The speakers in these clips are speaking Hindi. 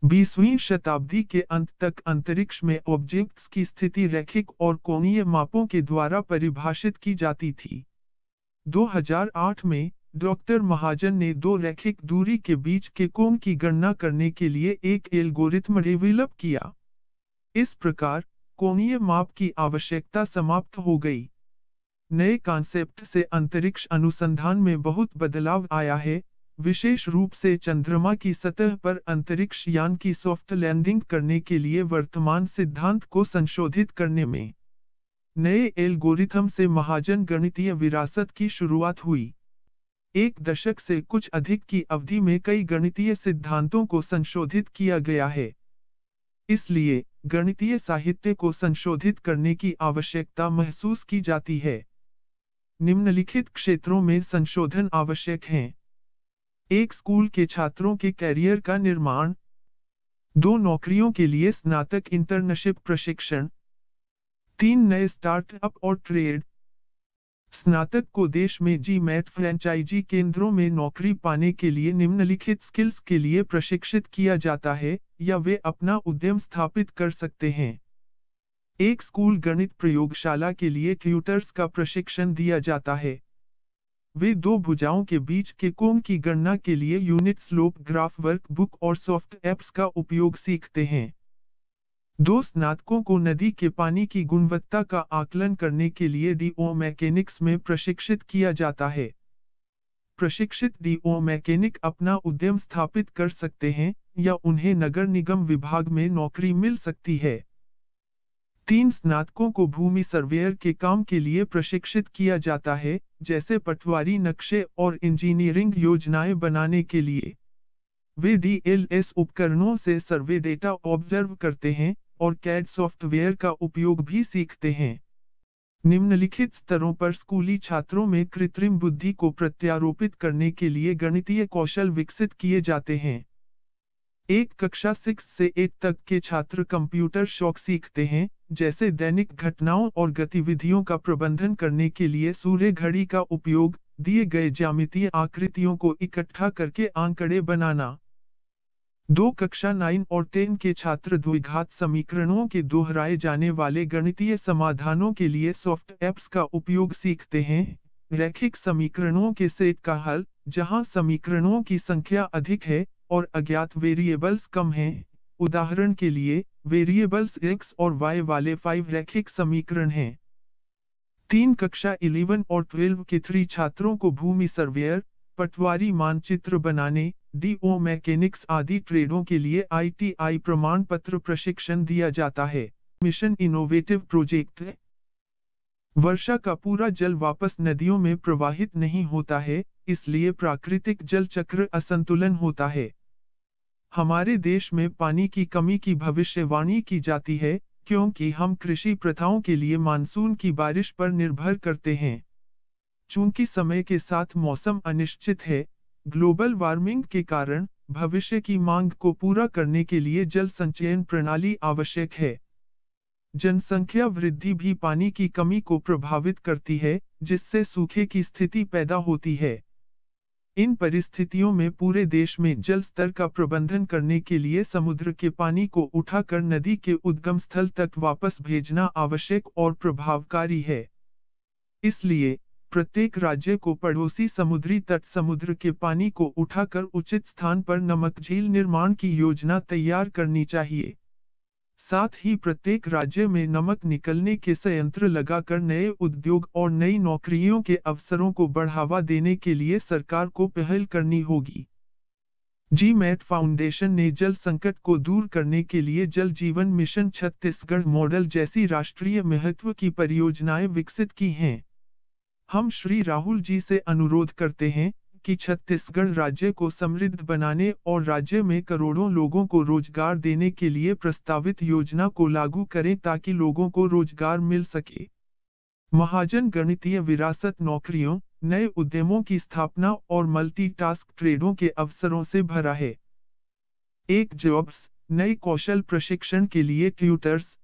20वीं शताब्दी के अंत तक अंतरिक्ष में ऑब्जेक्ट्स की स्थिति रैखिक और कोणीय मापों के द्वारा परिभाषित की जाती थी। 2008 में डॉक्टर महाजन ने दो रैखिक दूरी के बीच के कोण की गणना करने के लिए एक एल्गोरिथ्म डेवलप किया। इस प्रकार कोणीय माप की आवश्यकता समाप्त हो गई। नए कॉन्सेप्ट से अंतरिक्ष अनुसंधान में बहुत बदलाव आया है, विशेष रूप से चंद्रमा की सतह पर अंतरिक्ष यान की सॉफ्ट लैंडिंग करने के लिए वर्तमान सिद्धांत को संशोधित करने में। नए एल्गोरिथम से महाजन गणितीय विरासत की शुरुआत हुई। एक दशक से कुछ अधिक की अवधि में कई गणितीय सिद्धांतों को संशोधित किया गया है। इसलिए गणितीय साहित्य को संशोधित करने की आवश्यकता महसूस की जाती है। निम्नलिखित क्षेत्रों में संशोधन आवश्यक हैं। एक स्कूल के छात्रों के कैरियर का निर्माण, 2 नौकरियों के लिए स्नातक इंटर्नशिप प्रशिक्षण, 3 नए स्टार्टअप और ट्रेड। स्नातक को देश में जी-मैट फ्रेंचाइजी केंद्रों में नौकरी पाने के लिए निम्नलिखित स्किल्स के लिए प्रशिक्षित किया जाता है या वे अपना उद्यम स्थापित कर सकते हैं। एक स्कूल गणित प्रयोगशाला के लिए ट्यूटर्स का प्रशिक्षण दिया जाता है। वे दो भुजाओं के बीच के कोण की गणना के लिए यूनिट स्लोप ग्राफ वर्कबुक और सॉफ्ट एप्स का उपयोग सीखते हैं। 2 स्नातकों को नदी के पानी की गुणवत्ता का आकलन करने के लिए डीओ मैकेनिक्स में प्रशिक्षित किया जाता है। प्रशिक्षित डीओ मैकेनिक अपना उद्यम स्थापित कर सकते हैं या उन्हें नगर निगम विभाग में नौकरी मिल सकती है। 3 स्नातकों को भूमि सर्वेयर के काम के लिए प्रशिक्षित किया जाता है, जैसे पटवारी नक्शे और इंजीनियरिंग योजनाएं बनाने के लिए। वे डीएलएस उपकरणों से सर्वे डेटा ऑब्जर्व करते हैं और कैड सॉफ्टवेयर का उपयोग भी सीखते हैं। निम्नलिखित स्तरों पर स्कूली छात्रों में कृत्रिम बुद्धि को प्रत्यारोपित करने के लिए गणितीय कौशल विकसित किए जाते हैं। एक कक्षा 6 से 8 तक के छात्र कंप्यूटर शौक सीखते हैं, जैसे दैनिक घटनाओं और गतिविधियों का प्रबंधन करने के लिए सूर्य घड़ी का उपयोग, दिए गए ज्यामितीय आकृतियों को इकट्ठा करके आंकड़े बनाना। 2 कक्षा 9 और 10 के छात्र द्विघात समीकरणों के दोहराए जाने वाले गणितीय समाधानों के लिए सॉफ्ट एप्स का उपयोग सीखते हैं। रैखिक समीकरणों के सेट का हल, जहां समीकरणों की संख्या अधिक है और अज्ञात वेरिएबल्स कम हैं। उदाहरण के लिए, वेरिएबल्स x और y वाले 5 रैखिक समीकरण हैं। 3 कक्षा 11 और 12 के 3 छात्रों को भूमि सर्वेयर, पटवारी मानचित्र बनाने, डीओ मैकेनिक्स आदि ट्रेडों के लिए आईटीआई प्रमाण पत्र प्रशिक्षण दिया जाता है। Mission innovative project. वर्षा का पूरा जल वापस नदियों में प्रवाहित नहीं होता है, इसलिए प्राकृतिक जल चक्र असंतुलन होता है। हमारे देश में पानी की कमी की भविष्यवाणी की जाती है, क्योंकि हम कृषि प्रथाओं के लिए मानसून की बारिश पर निर्भर करते हैं। चूंकि समय के साथ मौसम अनिश्चित है, ग्लोबल वार्मिंग के कारण भविष्य की मांग को पूरा करने के लिए जल संचयन प्रणाली आवश्यक है। जनसंख्या वृद्धि भी पानी की कमी को प्रभावित करती है, जिससे सूखे की स्थिति पैदा होती है। इन परिस्थितियों में पूरे देश में जल स्तर का प्रबंधन करने के लिए समुद्र के पानी को उठाकर नदी के उद्गम स्थल तक वापस भेजना आवश्यक और प्रभावकारी है। इसलिए प्रत्येक राज्य को पड़ोसी समुद्री तट समुद्र के पानी को उठाकर उचित स्थान पर नमक झील निर्माण की योजना तैयार करनी चाहिए। साथ ही प्रत्येक राज्य में नमक निकलने के संयंत्र लगाकर नए उद्योग और नई नौकरियों के अवसरों को बढ़ावा देने के लिए सरकार को पहल करनी होगी। जी-मैट फाउंडेशन ने जल संकट को दूर करने के लिए जल जीवन मिशन छत्तीसगढ़ मॉडल जैसी राष्ट्रीय महत्व की परियोजनाएं विकसित की हैं। हम श्री राहुल जी से अनुरोध करते हैं कि छत्तीसगढ़ राज्य को समृद्ध बनाने और राज्य में करोड़ों लोगों को रोजगार देने के लिए प्रस्तावित योजना को लागू करें ताकि लोगों को रोजगार मिल सके। महाजन गणितीय विरासत नौकरियों, नए उद्यमों की स्थापना और मल्टीटास्क ट्रेडों के अवसरों से भरा है। एक जॉब्स, नई कौशल प्रशिक्षण के लिए ट्यूटर्स।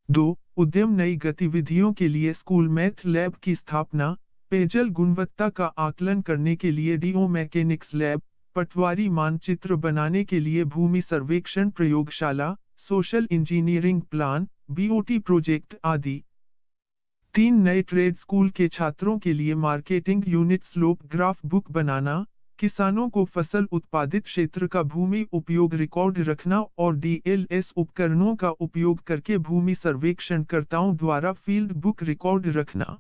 2 उद्यम नई गतिविधियों के लिए स्कूल मैथ लैब की स्थापना, पेयजल गुणवत्ता का आकलन करने के लिए डीओ मैकेनिक्स लैब, पटवारी मानचित्र बनाने के लिए भूमि सर्वेक्षण प्रयोगशाला, social engineering plan, BOT project आदि। 3 नए ट्रेड स्कूल के छात्रों के लिए marketing unit slope graph book बनाना, किसानों को फसल उत्पादित क्षेत्र का भूमि उपयोग रिकॉर्ड रखना और डीएलएस उपकरणों का उपयोग करके भूमि सर्वेक्षणकर्ताओं द्वारा फील्ड बुक रिकॉर्ड रखना।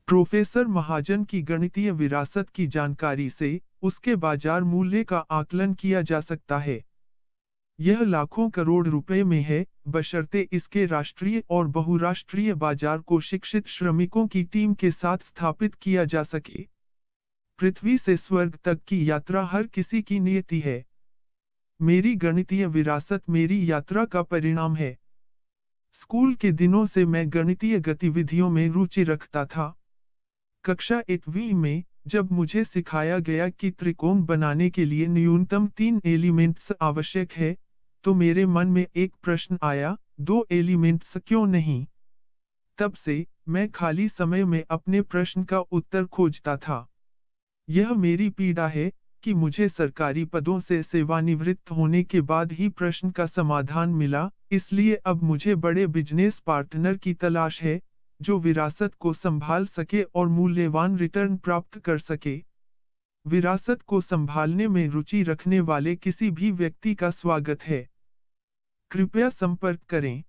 प्रोफेसर महाजन की गणितीय विरासत की जानकारी से उसके बाजार मूल्य का आकलन किया जा सकता है। यह लाखों करोड़ रुपए में है, बशर्ते इसके राष्ट्रीय और बहुराष्ट्रीय बाजार को शिक्षित श्रमिकों की टीम के साथ स्थापित किया जा सके। पृथ्वी से स्वर्ग तक की यात्रा हर किसी की नियति है। मेरी गणितीय विरासत मेरी यात्रा का परिणाम है। स्कूल के दिनों से मैं गणितीय गतिविधियों में रुचि रखता था। कक्षा 8वीं में जब मुझे सिखाया गया कि त्रिकोण बनाने के लिए न्यूनतम 3 एलिमेंट्स आवश्यक है, तो मेरे मन में एक प्रश्न आया, 2 एलिमेंट्स क्यों नहीं? तब से मैं खाली समय में अपने प्रश्न का उत्तर खोजता था। यह मेरी पीड़ा है कि मुझे सरकारी पदों से सेवानिवृत्त होने के बाद ही प्रश्न का समाधान मिला, इसलिए अब मुझे बड़े बिजनेस पार्टनर की तलाश है, जो विरासत को संभाल सके और मूल्यवान रिटर्न प्राप्त कर सके। विरासत को संभालने में रुचि रखने वाले किसी भी व्यक्ति का स्वागत है। कृपया संपर्क करें।